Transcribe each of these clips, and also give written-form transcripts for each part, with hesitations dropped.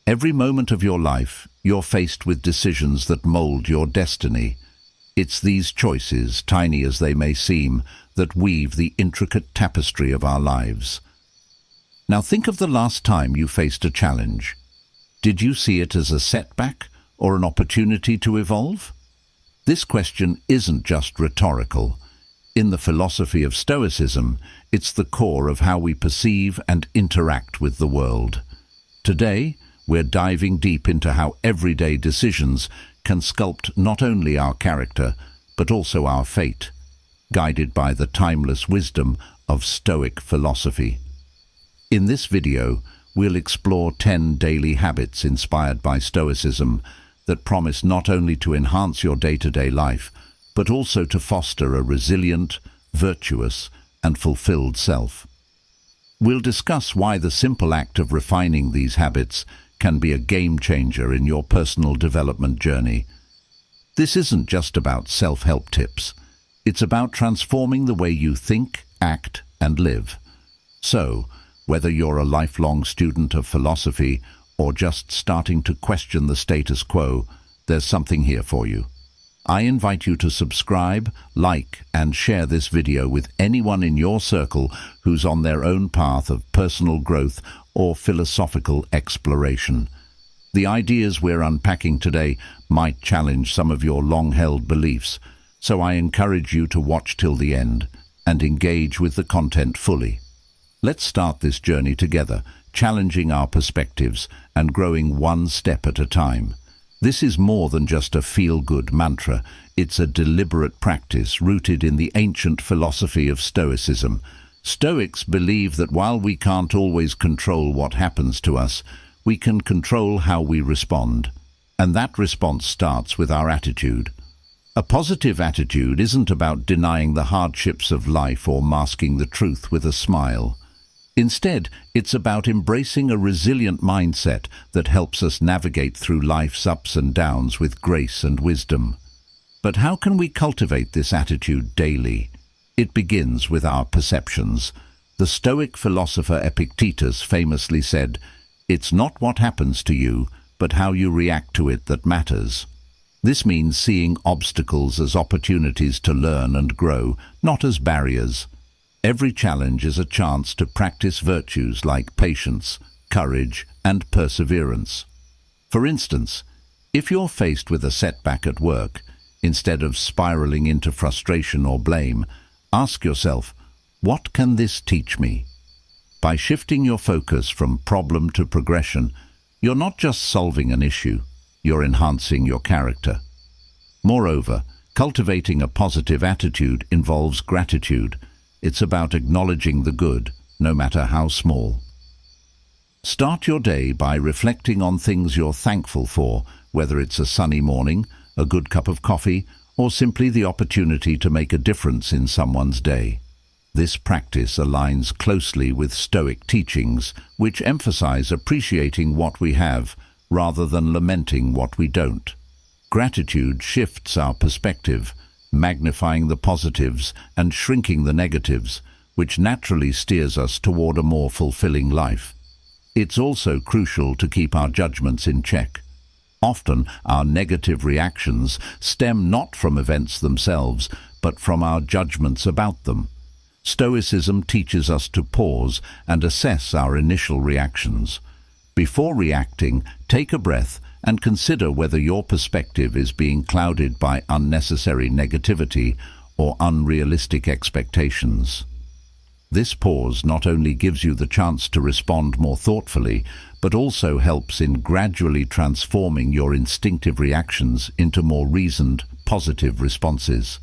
Every moment of your life, you're faced with decisions that mold your destiny. It's these choices, tiny as they may seem, that weave the intricate tapestry of our lives. Now think of the last time you faced a challenge. Did you see it as a setback or an opportunity to evolve? This question isn't just rhetorical. In the philosophy of Stoicism, it's the core of how we perceive and interact with the world. Today, we're diving deep into how everyday decisions can sculpt not only our character, but also our fate, guided by the timeless wisdom of Stoic philosophy. In this video, we'll explore 10 daily habits inspired by Stoicism that promise not only to enhance your day-to-day life, but also to foster a resilient, virtuous, and fulfilled self. We'll discuss why the simple act of refining these habits can be a game-changer in your personal development journey. This isn't just about self-help tips. It's about transforming the way you think, act, and live. So, whether you're a lifelong student of philosophy or just starting to question the status quo, there's something here for you. I invite you to subscribe, like, and share this video with anyone in your circle who's on their own path of personal growth or philosophical exploration. The ideas we're unpacking today might challenge some of your long-held beliefs, so I encourage you to watch till the end and engage with the content fully. Let's start this journey together, challenging our perspectives and growing one step at a time. This is more than just a feel-good mantra. It's a deliberate practice rooted in the ancient philosophy of Stoicism. Stoics believe that while we can't always control what happens to us, we can control how we respond. And that response starts with our attitude. A positive attitude isn't about denying the hardships of life or masking the truth with a smile. Instead, it's about embracing a resilient mindset that helps us navigate through life's ups and downs with grace and wisdom. But how can we cultivate this attitude daily? It begins with our perceptions. The Stoic philosopher Epictetus famously said, "It's not what happens to you, but how you react to it that matters." This means seeing obstacles as opportunities to learn and grow, not as barriers. Every challenge is a chance to practice virtues like patience, courage, and perseverance. For instance, if you're faced with a setback at work, instead of spiraling into frustration or blame, ask yourself, what can this teach me? By shifting your focus from problem to progression, you're not just solving an issue, you're enhancing your character. Moreover, cultivating a positive attitude involves gratitude. It's about acknowledging the good, no matter how small. Start your day by reflecting on things you're thankful for, whether it's a sunny morning, a good cup of coffee, or simply the opportunity to make a difference in someone's day. This practice aligns closely with Stoic teachings, which emphasize appreciating what we have rather than lamenting what we don't. Gratitude shifts our perspective, magnifying the positives and shrinking the negatives, which naturally steers us toward a more fulfilling life. It's also crucial to keep our judgments in check. Often, our negative reactions stem not from events themselves, but from our judgments about them. Stoicism teaches us to pause and assess our initial reactions. Before reacting, take a breath and consider whether your perspective is being clouded by unnecessary negativity or unrealistic expectations. This pause not only gives you the chance to respond more thoughtfully, but also helps in gradually transforming your instinctive reactions into more reasoned, positive responses.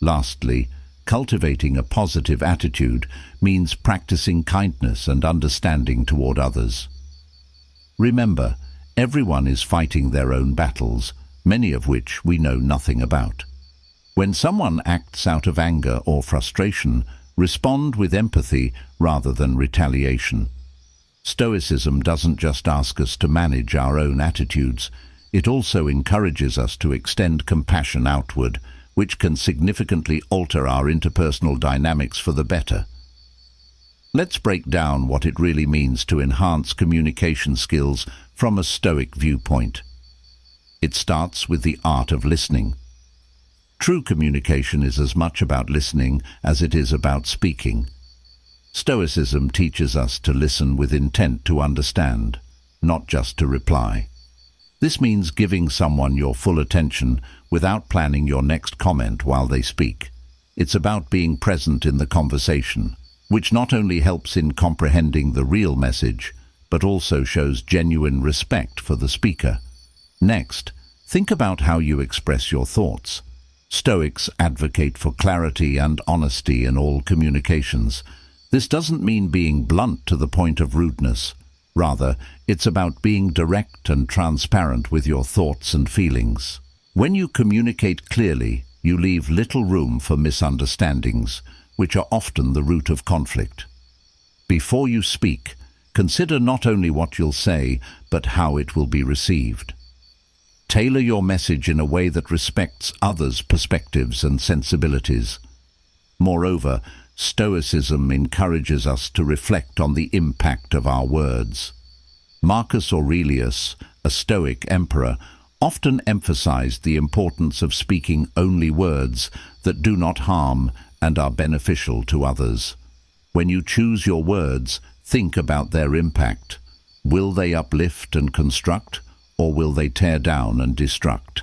Lastly, cultivating a positive attitude means practicing kindness and understanding toward others. Remember, everyone is fighting their own battles, many of which we know nothing about. When someone acts out of anger or frustration, respond with empathy rather than retaliation. Stoicism doesn't just ask us to manage our own attitudes, it also encourages us to extend compassion outward, which can significantly alter our interpersonal dynamics for the better. Let's break down what it really means to enhance communication skills from a Stoic viewpoint. It starts with the art of listening. True communication is as much about listening as it is about speaking. Stoicism teaches us to listen with intent to understand, not just to reply. This means giving someone your full attention without planning your next comment while they speak. It's about being present in the conversation, which not only helps in comprehending the real message, but also shows genuine respect for the speaker. Next, think about how you express your thoughts. Stoics advocate for clarity and honesty in all communications. This doesn't mean being blunt to the point of rudeness. Rather, it's about being direct and transparent with your thoughts and feelings. When you communicate clearly, you leave little room for misunderstandings, which are often the root of conflict. Before you speak, consider not only what you'll say, but how it will be received. Tailor your message in a way that respects others' perspectives and sensibilities. Moreover, Stoicism encourages us to reflect on the impact of our words. Marcus Aurelius, a Stoic emperor, often emphasized the importance of speaking only words that do not harm and are beneficial to others. When you choose your words, think about their impact. Will they uplift and construct, or will they tear down and destruct?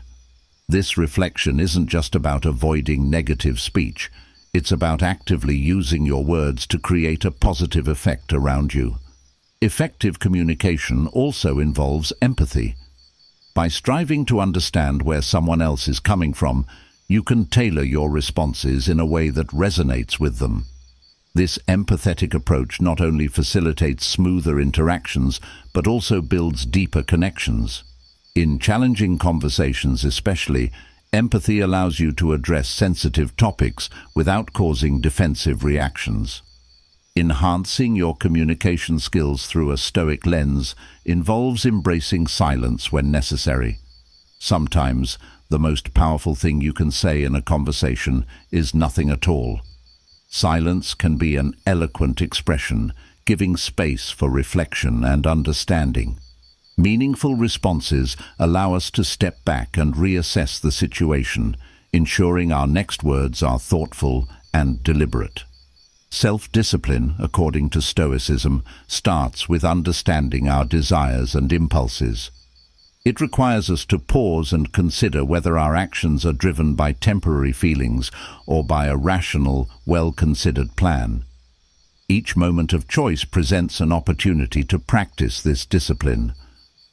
This reflection isn't just about avoiding negative speech. It's about actively using your words to create a positive effect around you. Effective communication also involves empathy. By striving to understand where someone else is coming from, you can tailor your responses in a way that resonates with them. This empathetic approach not only facilitates smoother interactions, but also builds deeper connections. In challenging conversations especially, empathy allows you to address sensitive topics without causing defensive reactions. Enhancing your communication skills through a Stoic lens involves embracing silence when necessary. Sometimes, the most powerful thing you can say in a conversation is nothing at all. Silence can be an eloquent expression, giving space for reflection and understanding. Meaningful responses allow us to step back and reassess the situation, ensuring our next words are thoughtful and deliberate. Self-discipline, according to Stoicism, starts with understanding our desires and impulses. It requires us to pause and consider whether our actions are driven by temporary feelings or by a rational, well-considered plan. Each moment of choice presents an opportunity to practice this discipline.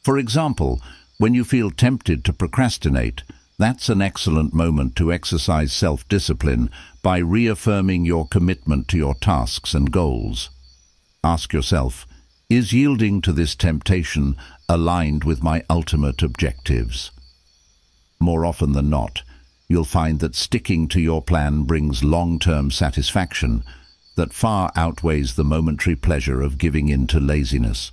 For example, when you feel tempted to procrastinate, that's an excellent moment to exercise self-discipline by reaffirming your commitment to your tasks and goals. Ask yourself, is yielding to this temptation aligned with my ultimate objectives? More often than not, you'll find that sticking to your plan brings long-term satisfaction that far outweighs the momentary pleasure of giving in to laziness.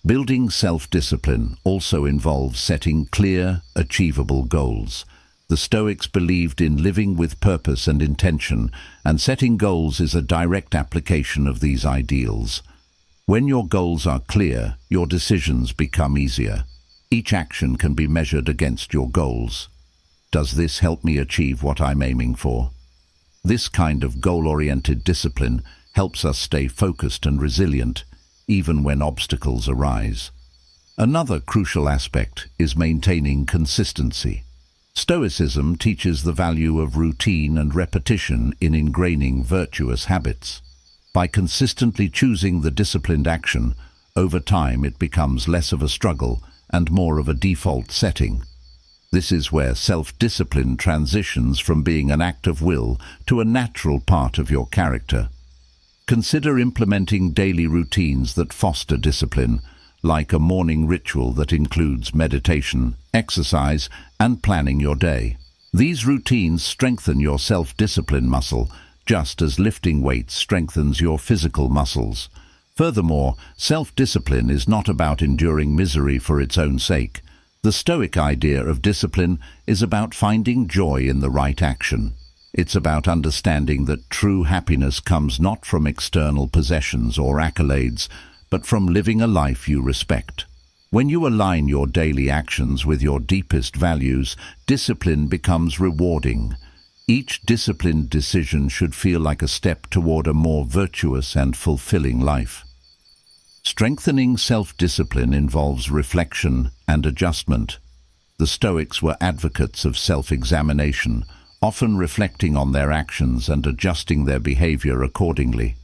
Building self-discipline also involves setting clear, achievable goals. The Stoics believed in living with purpose and intention, and setting goals is a direct application of these ideals. When your goals are clear, your decisions become easier. Each action can be measured against your goals. Does this help me achieve what I'm aiming for? This kind of goal-oriented discipline helps us stay focused and resilient, even when obstacles arise. Another crucial aspect is maintaining consistency. Stoicism teaches the value of routine and repetition in ingraining virtuous habits. By consistently choosing the disciplined action, over time it becomes less of a struggle and more of a default setting. This is where self-discipline transitions from being an act of will to a natural part of your character. Consider implementing daily routines that foster discipline, like a morning ritual that includes meditation, exercise, and planning your day. These routines strengthen your self-discipline muscle, just as lifting weights strengthens your physical muscles. Furthermore, self-discipline is not about enduring misery for its own sake. The Stoic idea of discipline is about finding joy in the right action. It's about understanding that true happiness comes not from external possessions or accolades, but from living a life you respect. When you align your daily actions with your deepest values, discipline becomes rewarding. Each disciplined decision should feel like a step toward a more virtuous and fulfilling life. Strengthening self-discipline involves reflection and adjustment. The Stoics were advocates of self-examination, often reflecting on their actions and adjusting their behavior accordingly.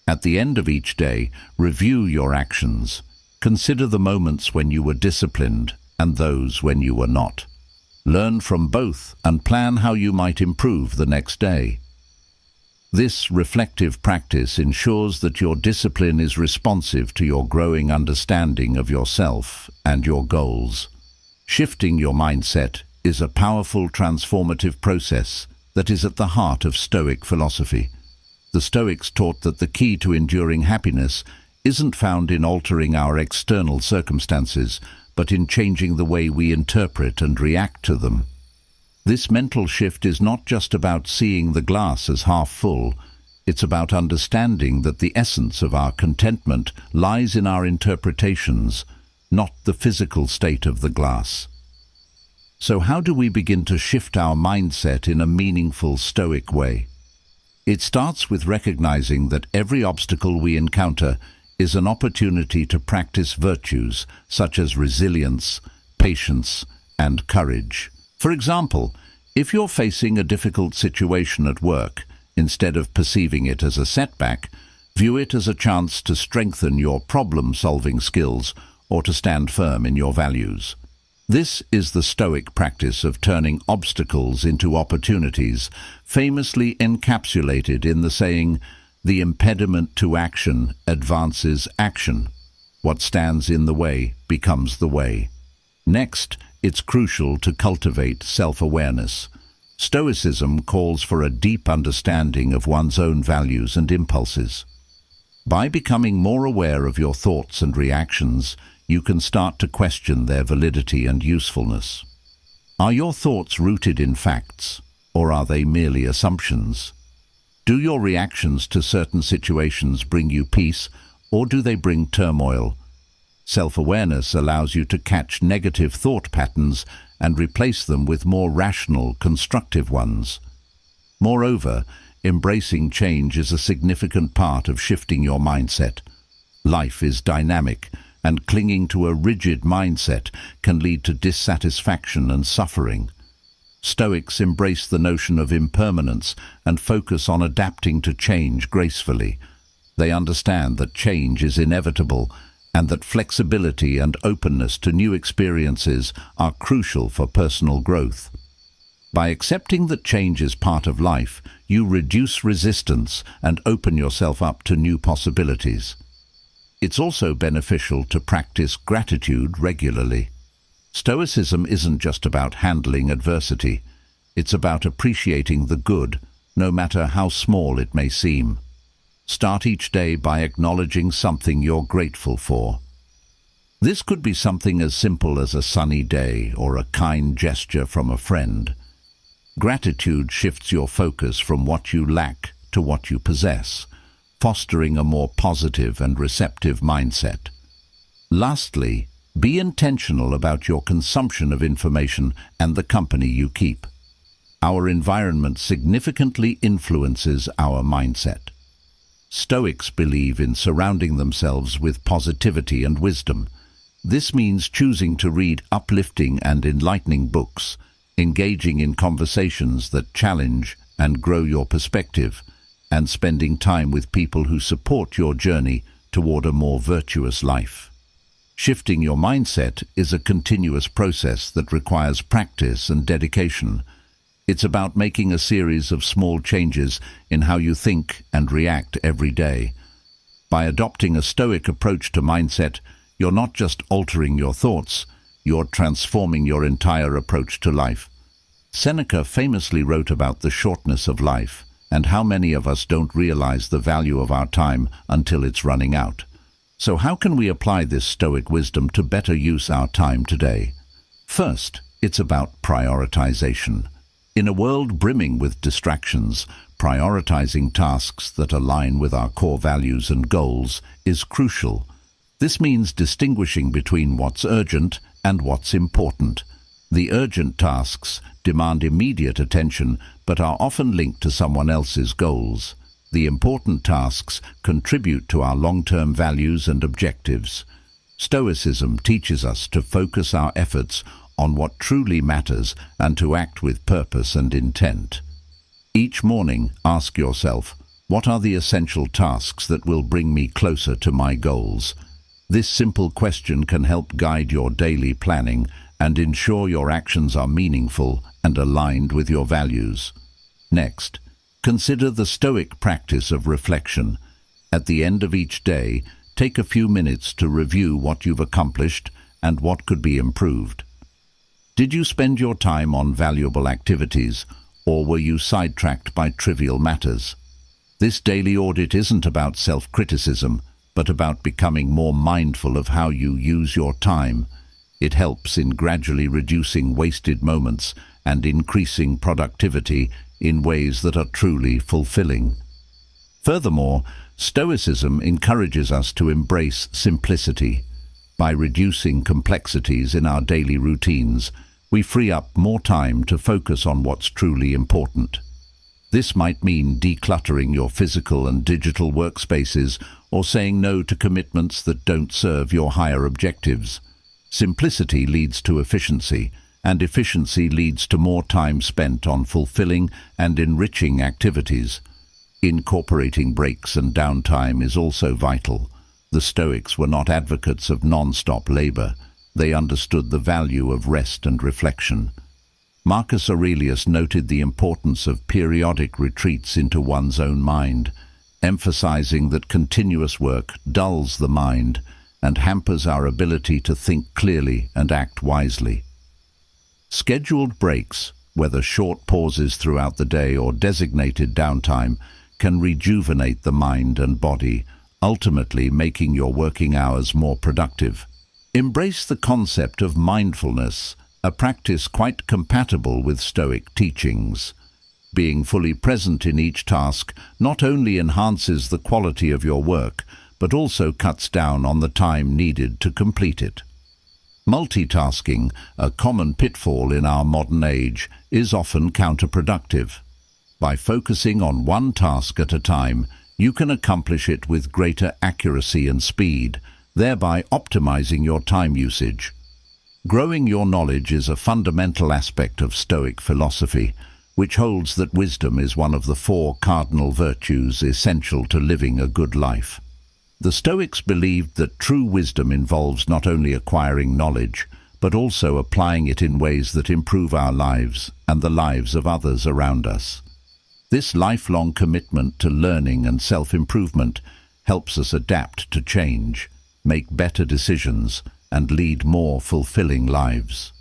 At the end of each day, review your actions. Consider the moments when you were disciplined and those when you were not. Learn from both and plan how you might improve the next day. This reflective practice ensures that your discipline is responsive to your growing understanding of yourself and your goals. Shifting your mindset is a powerful transformative process that is at the heart of Stoic philosophy. The Stoics taught that the key to enduring happiness isn't found in altering our external circumstances, but in changing the way we interpret and react to them. This mental shift is not just about seeing the glass as half full, it's about understanding that the essence of our contentment lies in our interpretations, not the physical state of the glass. So how do we begin to shift our mindset in a meaningful Stoic way? It starts with recognizing that every obstacle we encounter is an opportunity to practice virtues such as resilience, patience, and courage. For example, if you're facing a difficult situation at work, instead of perceiving it as a setback, view it as a chance to strengthen your problem-solving skills or to stand firm in your values. This is the Stoic practice of turning obstacles into opportunities, famously encapsulated in the saying, "The impediment to action advances action. What stands in the way becomes the way." Next, it's crucial to cultivate self-awareness. Stoicism calls for a deep understanding of one's own values and impulses. By becoming more aware of your thoughts and reactions, you can start to question their validity and usefulness. Are your thoughts rooted in facts, or are they merely assumptions? Do your reactions to certain situations bring you peace, or do they bring turmoil? Self-awareness allows you to catch negative thought patterns and replace them with more rational, constructive ones. Moreover, embracing change is a significant part of shifting your mindset. Life is dynamic, and clinging to a rigid mindset can lead to dissatisfaction and suffering. Stoics embrace the notion of impermanence and focus on adapting to change gracefully. They understand that change is inevitable and that flexibility and openness to new experiences are crucial for personal growth. By accepting that change is part of life, you reduce resistance and open yourself up to new possibilities. It's also beneficial to practice gratitude regularly. Stoicism isn't just about handling adversity. It's about appreciating the good, no matter how small it may seem. Start each day by acknowledging something you're grateful for. This could be something as simple as a sunny day or a kind gesture from a friend. Gratitude shifts your focus from what you lack to what you possess, fostering a more positive and receptive mindset. Lastly, be intentional about your consumption of information and the company you keep. Our environment significantly influences our mindset. Stoics believe in surrounding themselves with positivity and wisdom. This means choosing to read uplifting and enlightening books, engaging in conversations that challenge and grow your perspective, and spending time with people who support your journey toward a more virtuous life. Shifting your mindset is a continuous process that requires practice and dedication. It's about making a series of small changes in how you think and react every day. By adopting a Stoic approach to mindset, you're not just altering your thoughts, you're transforming your entire approach to life. Seneca famously wrote about the shortness of life and how many of us don't realize the value of our time until it's running out. So how can we apply this Stoic wisdom to better use our time today? First, it's about prioritization. In a world brimming with distractions, prioritizing tasks that align with our core values and goals is crucial. This means distinguishing between what's urgent and what's important. The urgent tasks demand immediate attention but are often linked to someone else's goals. The important tasks contribute to our long-term values and objectives. Stoicism teaches us to focus our efforts on what truly matters and to act with purpose and intent. Each morning, ask yourself, what are the essential tasks that will bring me closer to my goals? This simple question can help guide your daily planning and ensure your actions are meaningful and aligned with your values. Next, consider the Stoic practice of reflection. At the end of each day, take a few minutes to review what you've accomplished and what could be improved. Did you spend your time on valuable activities, or were you sidetracked by trivial matters? This daily audit isn't about self-criticism, but about becoming more mindful of how you use your time. It helps in gradually reducing wasted moments and increasing productivity in ways that are truly fulfilling. Furthermore, Stoicism encourages us to embrace simplicity. By reducing complexities in our daily routines, we free up more time to focus on what's truly important. This might mean decluttering your physical and digital workspaces or saying no to commitments that don't serve your higher objectives. Simplicity leads to efficiency, and efficiency leads to more time spent on fulfilling and enriching activities. Incorporating breaks and downtime is also vital. The Stoics were not advocates of non-stop labor. They understood the value of rest and reflection. Marcus Aurelius noted the importance of periodic retreats into one's own mind, emphasizing that continuous work dulls the mind and hampers our ability to think clearly and act wisely. Scheduled breaks, whether short pauses throughout the day or designated downtime, can rejuvenate the mind and body, ultimately making your working hours more productive. Embrace the concept of mindfulness, a practice quite compatible with Stoic teachings. Being fully present in each task not only enhances the quality of your work, but also cuts down on the time needed to complete it. Multitasking, a common pitfall in our modern age, is often counterproductive. By focusing on one task at a time, you can accomplish it with greater accuracy and speed, thereby optimizing your time usage. Growing your knowledge is a fundamental aspect of Stoic philosophy, which holds that wisdom is one of the 4 cardinal virtues essential to living a good life. The Stoics believed that true wisdom involves not only acquiring knowledge, but also applying it in ways that improve our lives and the lives of others around us. This lifelong commitment to learning and self-improvement helps us adapt to change, make better decisions, and lead more fulfilling lives.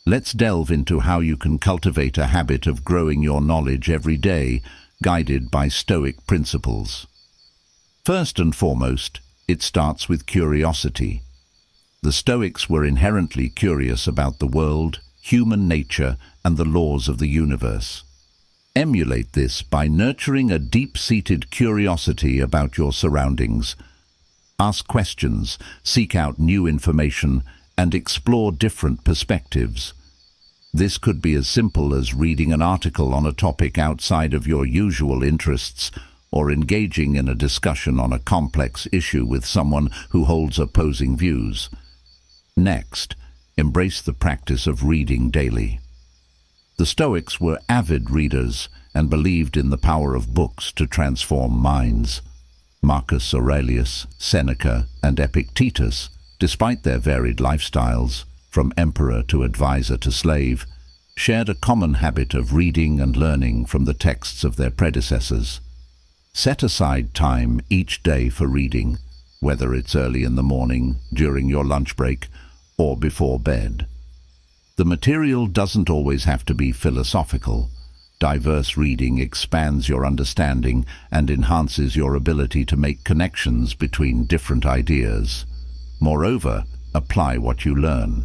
Let's delve into how you can cultivate a habit of growing your knowledge every day, guided by Stoic principles. First and foremost, it starts with curiosity. The Stoics were inherently curious about the world, human nature, and the laws of the universe. Emulate this by nurturing a deep-seated curiosity about your surroundings. Ask questions, seek out new information, and explore different perspectives. This could be as simple as reading an article on a topic outside of your usual interests, or engaging in a discussion on a complex issue with someone who holds opposing views. Next, embrace the practice of reading daily. The Stoics were avid readers and believed in the power of books to transform minds. Marcus Aurelius, Seneca, and Epictetus, despite their varied lifestyles, from emperor to advisor to slave, shared a common habit of reading and learning from the texts of their predecessors. Set aside time each day for reading, whether it's early in the morning, during your lunch break, or before bed. The material doesn't always have to be philosophical. Diverse reading expands your understanding and enhances your ability to make connections between different ideas. Moreover, apply what you learn.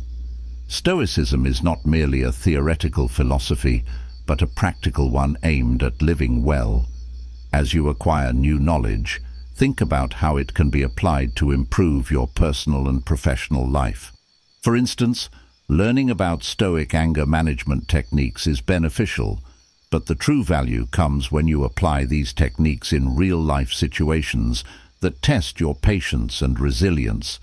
Stoicism is not merely a theoretical philosophy, but a practical one aimed at living well. As you acquire new knowledge, think about how it can be applied to improve your personal and professional life. For instance, learning about Stoic anger management techniques is beneficial, but the true value comes when you apply these techniques in real-life situations that test your patience and resilience.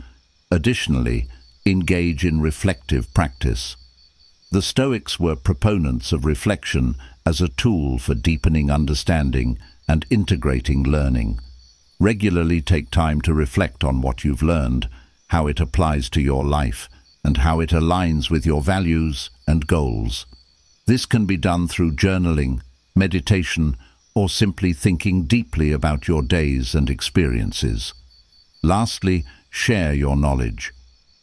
Additionally, engage in reflective practice. The Stoics were proponents of reflection as a tool for deepening understanding and integrating learning. Regularly take time to reflect on what you've learned, how it applies to your life, and how it aligns with your values and goals. This can be done through journaling, meditation, or simply thinking deeply about your days and experiences. Lastly, share your knowledge.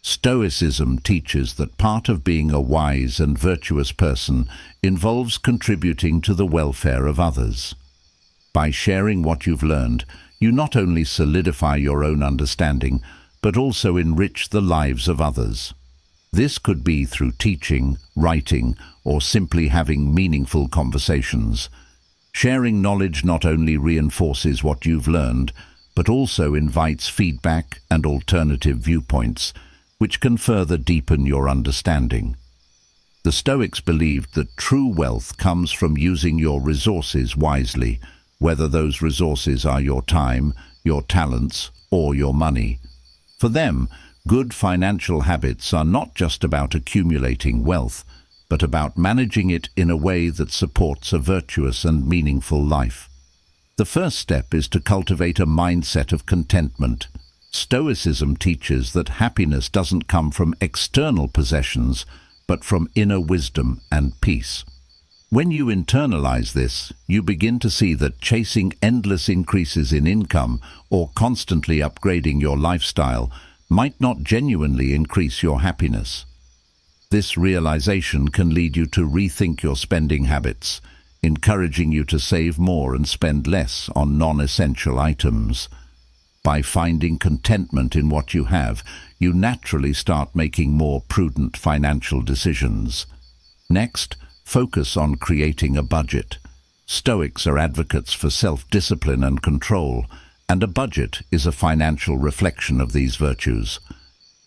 Stoicism teaches that part of being a wise and virtuous person involves contributing to the welfare of others. By sharing what you've learned, you not only solidify your own understanding, but also enrich the lives of others. This could be through teaching, writing, or simply having meaningful conversations. Sharing knowledge not only reinforces what you've learned, but also invites feedback and alternative viewpoints, which can further deepen your understanding. The Stoics believed that true wealth comes from using your resources wisely, whether those resources are your time, your talents, or your money. For them, good financial habits are not just about accumulating wealth, but about managing it in a way that supports a virtuous and meaningful life. The first step is to cultivate a mindset of contentment. Stoicism teaches that happiness doesn't come from external possessions, but from inner wisdom and peace. When you internalize this, you begin to see that chasing endless increases in income or constantly upgrading your lifestyle might not genuinely increase your happiness. This realization can lead you to rethink your spending habits, encouraging you to save more and spend less on non-essential items. By finding contentment in what you have, you naturally start making more prudent financial decisions. Next, focus on creating a budget. Stoics are advocates for self-discipline and control, and a budget is a financial reflection of these virtues.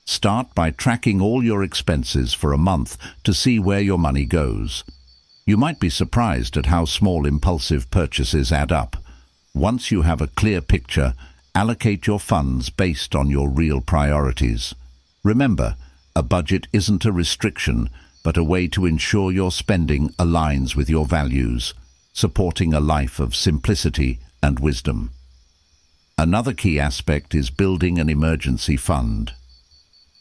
Start by tracking all your expenses for a month to see where your money goes. You might be surprised at how small impulsive purchases add up. Once you have a clear picture, allocate your funds based on your real priorities. Remember, a budget isn't a restriction, but a way to ensure your spending aligns with your values, supporting a life of simplicity and wisdom. Another key aspect is building an emergency fund.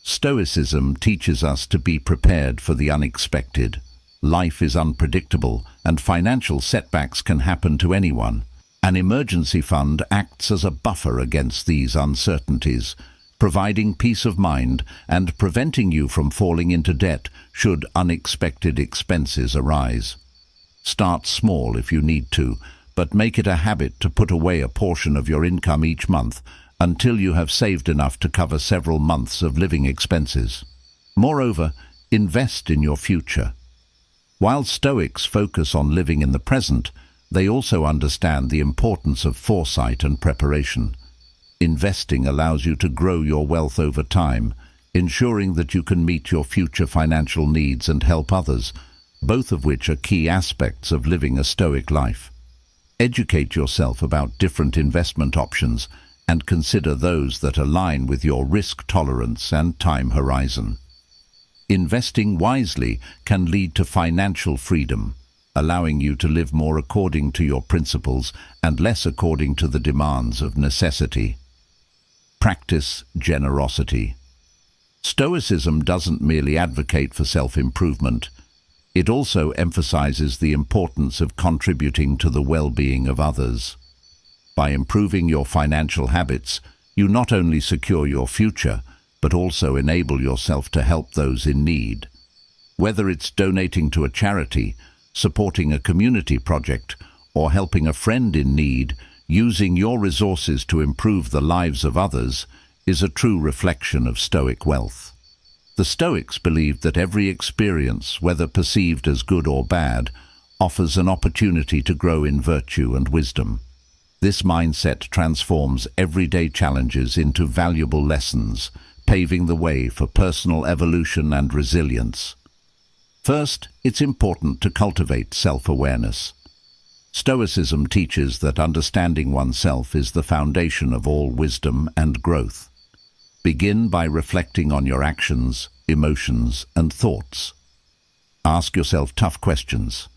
Stoicism teaches us to be prepared for the unexpected. Life is unpredictable, and financial setbacks can happen to anyone. An emergency fund acts as a buffer against these uncertainties, providing peace of mind and preventing you from falling into debt should unexpected expenses arise. Start small if you need to, but make it a habit to put away a portion of your income each month until you have saved enough to cover several months of living expenses. Moreover, invest in your future. While Stoics focus on living in the present, they also understand the importance of foresight and preparation. Investing allows you to grow your wealth over time, ensuring that you can meet your future financial needs and help others, both of which are key aspects of living a Stoic life. Educate yourself about different investment options and consider those that align with your risk tolerance and time horizon. Investing wisely can lead to financial freedom, allowing you to live more according to your principles and less according to the demands of necessity. Practice generosity. Stoicism doesn't merely advocate for self-improvement. It also emphasizes the importance of contributing to the well-being of others. By improving your financial habits, you not only secure your future, but also enable yourself to help those in need. Whether it's donating to a charity, supporting a community project, or helping a friend in need, using your resources to improve the lives of others is a true reflection of Stoic wealth. The Stoics believed that every experience, whether perceived as good or bad, offers an opportunity to grow in virtue and wisdom. This mindset transforms everyday challenges into valuable lessons, paving the way for personal evolution and resilience. First, it's important to cultivate self-awareness. Stoicism teaches that understanding oneself is the foundation of all wisdom and growth. Begin by reflecting on your actions, emotions, and thoughts. Ask yourself tough questions.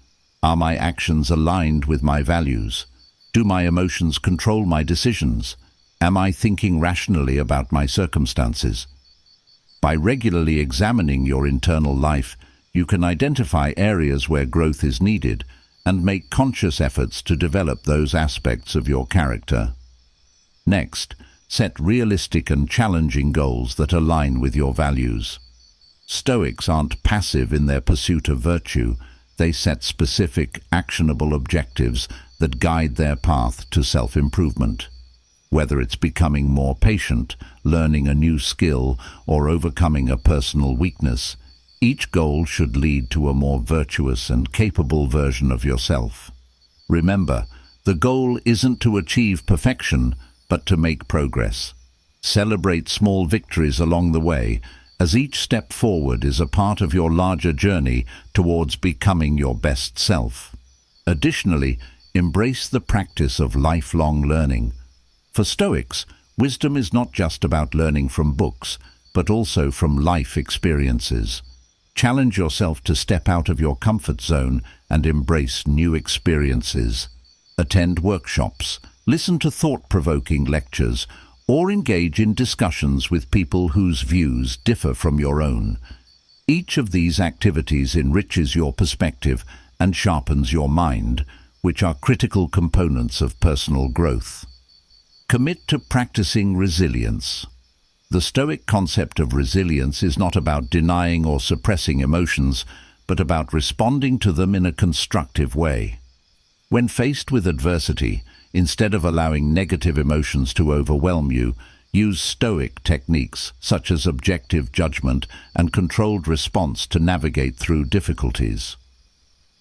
Are my actions aligned with my values? Do my emotions control my decisions? Am I thinking rationally about my circumstances? By regularly examining your internal life, you can identify areas where growth is needed and make conscious efforts to develop those aspects of your character. Next, set realistic and challenging goals that align with your values. Stoics aren't passive in their pursuit of virtue. They set specific, actionable objectives that guide their path to self-improvement. Whether it's becoming more patient, learning a new skill, or overcoming a personal weakness, each goal should lead to a more virtuous and capable version of yourself. Remember, the goal isn't to achieve perfection, but to make progress. Celebrate small victories along the way, as each step forward is a part of your larger journey towards becoming your best self. Additionally, embrace the practice of lifelong learning. For Stoics, wisdom is not just about learning from books, but also from life experiences. Challenge yourself to step out of your comfort zone and embrace new experiences. Attend workshops, listen to thought-provoking lectures, or engage in discussions with people whose views differ from your own. Each of these activities enriches your perspective and sharpens your mind, which are critical components of personal growth. Commit to practicing resilience. The Stoic concept of resilience is not about denying or suppressing emotions, but about responding to them in a constructive way. When faced with adversity, instead of allowing negative emotions to overwhelm you, use Stoic techniques such as objective judgment and controlled response to navigate through difficulties.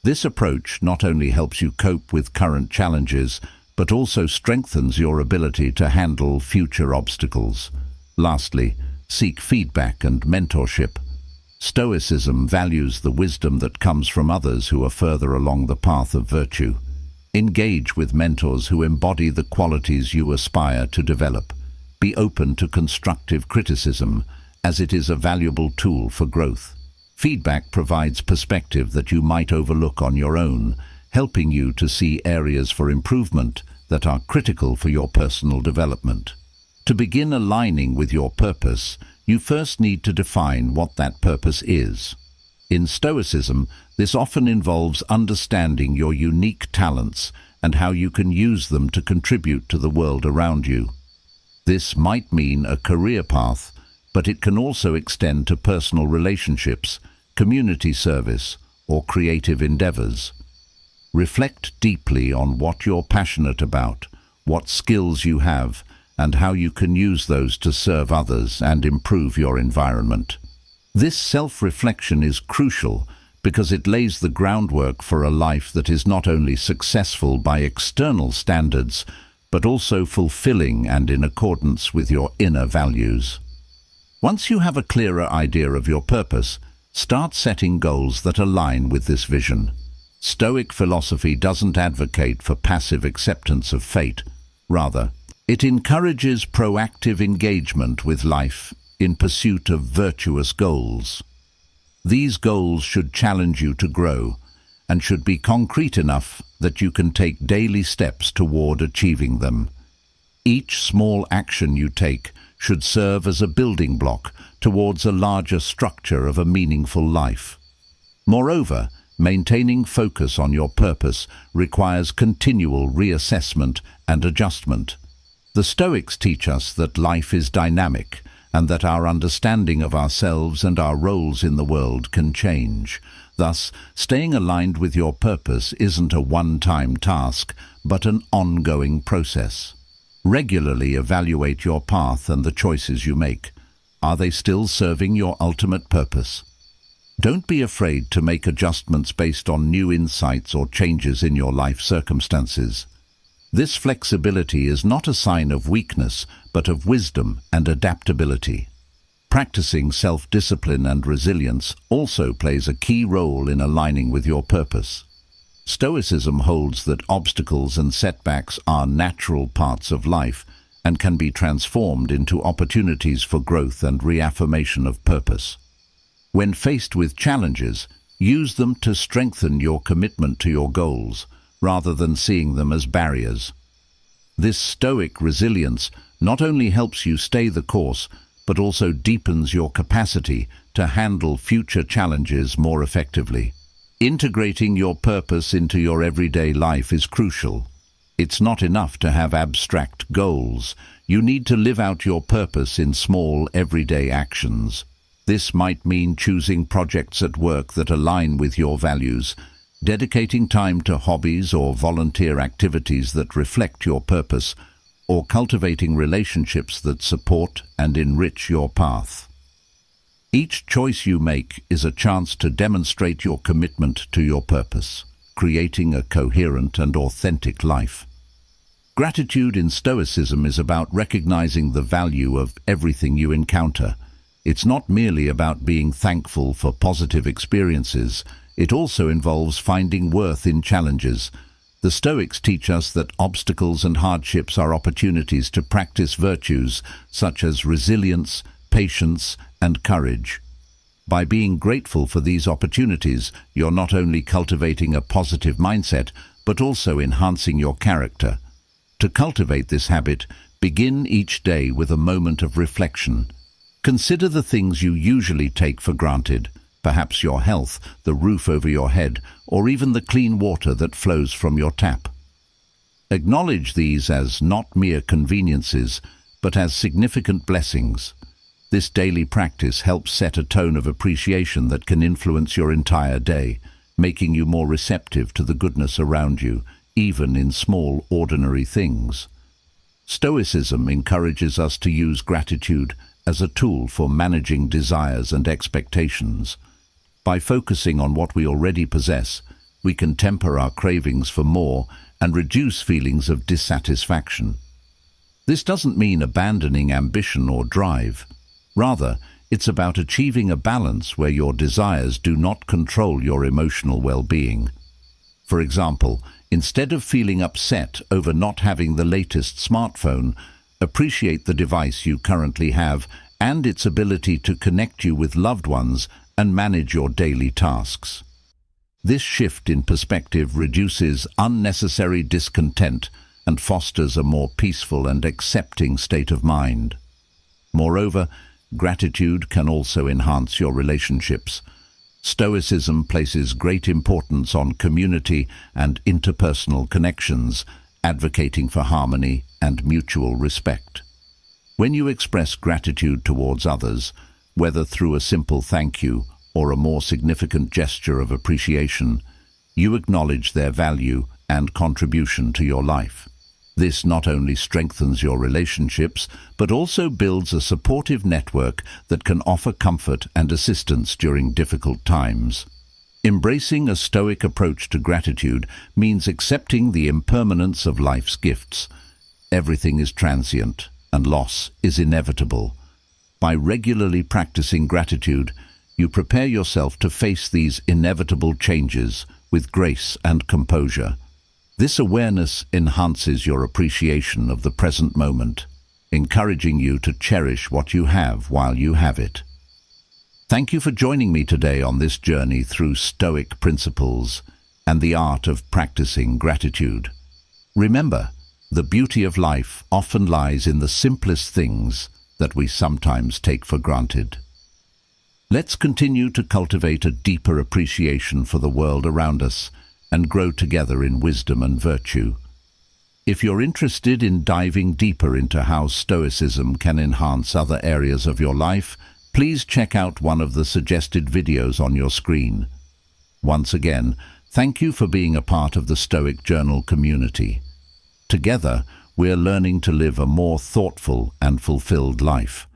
This approach not only helps you cope with current challenges, but also strengthens your ability to handle future obstacles. Lastly, seek feedback and mentorship. Stoicism values the wisdom that comes from others who are further along the path of virtue. Engage with mentors who embody the qualities you aspire to develop. Be open to constructive criticism, as it is a valuable tool for growth. Feedback provides perspective that you might overlook on your own, helping you to see areas for improvement that are critical for your personal development. To begin aligning with your purpose, you first need to define what that purpose is. In Stoicism, this often involves understanding your unique talents and how you can use them to contribute to the world around you. This might mean a career path, but it can also extend to personal relationships, community service, or creative endeavors. Reflect deeply on what you're passionate about, what skills you have, and how you can use those to serve others and improve your environment. This self-reflection is crucial because it lays the groundwork for a life that is not only successful by external standards, but also fulfilling and in accordance with your inner values. Once you have a clearer idea of your purpose, start setting goals that align with this vision. Stoic philosophy doesn't advocate for passive acceptance of fate. Rather, it encourages proactive engagement with life in pursuit of virtuous goals. These goals should challenge you to grow and should be concrete enough that you can take daily steps toward achieving them. Each small action you take should serve as a building block towards a larger structure of a meaningful life. Moreover, maintaining focus on your purpose requires continual reassessment and adjustment. The Stoics teach us that life is dynamic and that our understanding of ourselves and our roles in the world can change. Thus, staying aligned with your purpose isn't a one-time task, but an ongoing process. Regularly evaluate your path and the choices you make. Are they still serving your ultimate purpose? Don't be afraid to make adjustments based on new insights or changes in your life circumstances. This flexibility is not a sign of weakness, but of wisdom and adaptability. Practicing self-discipline and resilience also plays a key role in aligning with your purpose. Stoicism holds that obstacles and setbacks are natural parts of life and can be transformed into opportunities for growth and reaffirmation of purpose. When faced with challenges, use them to strengthen your commitment to your goals, rather than seeing them as barriers. This Stoic resilience not only helps you stay the course, but also deepens your capacity to handle future challenges more effectively. Integrating your purpose into your everyday life is crucial. It's not enough to have abstract goals. You need to live out your purpose in small, everyday actions. This might mean choosing projects at work that align with your values, dedicating time to hobbies or volunteer activities that reflect your purpose, or cultivating relationships that support and enrich your path. Each choice you make is a chance to demonstrate your commitment to your purpose, creating a coherent and authentic life. Gratitude in Stoicism is about recognizing the value of everything you encounter. It's not merely about being thankful for positive experiences. It also involves finding worth in challenges. The Stoics teach us that obstacles and hardships are opportunities to practice virtues such as resilience, patience, and courage. By being grateful for these opportunities, you're not only cultivating a positive mindset, but also enhancing your character. To cultivate this habit, begin each day with a moment of reflection. Consider the things you usually take for granted, perhaps your health, the roof over your head, or even the clean water that flows from your tap. Acknowledge these as not mere conveniences, but as significant blessings. This daily practice helps set a tone of appreciation that can influence your entire day, making you more receptive to the goodness around you, even in small, ordinary things. Stoicism encourages us to use gratitude as a tool for managing desires and expectations. By focusing on what we already possess, we can temper our cravings for more and reduce feelings of dissatisfaction. This doesn't mean abandoning ambition or drive. Rather, it's about achieving a balance where your desires do not control your emotional well-being. For example, instead of feeling upset over not having the latest smartphone, appreciate the device you currently have and its ability to connect you with loved ones and manage your daily tasks. This shift in perspective reduces unnecessary discontent and fosters a more peaceful and accepting state of mind. Moreover, gratitude can also enhance your relationships. Stoicism places great importance on community and interpersonal connections, advocating for harmony and mutual respect. When you express gratitude towards others, whether through a simple thank you or a more significant gesture of appreciation, you acknowledge their value and contribution to your life. This not only strengthens your relationships, but also builds a supportive network that can offer comfort and assistance during difficult times. Embracing a Stoic approach to gratitude means accepting the impermanence of life's gifts. Everything is transient, and loss is inevitable. By regularly practicing gratitude, you prepare yourself to face these inevitable changes with grace and composure. This awareness enhances your appreciation of the present moment, encouraging you to cherish what you have while you have it. Thank you for joining me today on this journey through Stoic principles and the art of practicing gratitude. Remember, the beauty of life often lies in the simplest things that we sometimes take for granted. Let's continue to cultivate a deeper appreciation for the world around us and grow together in wisdom and virtue. If you're interested in diving deeper into how Stoicism can enhance other areas of your life, please check out one of the suggested videos on your screen. Once again, thank you for being a part of the Stoic Journal community. Together, we're learning to live a more thoughtful and fulfilled life.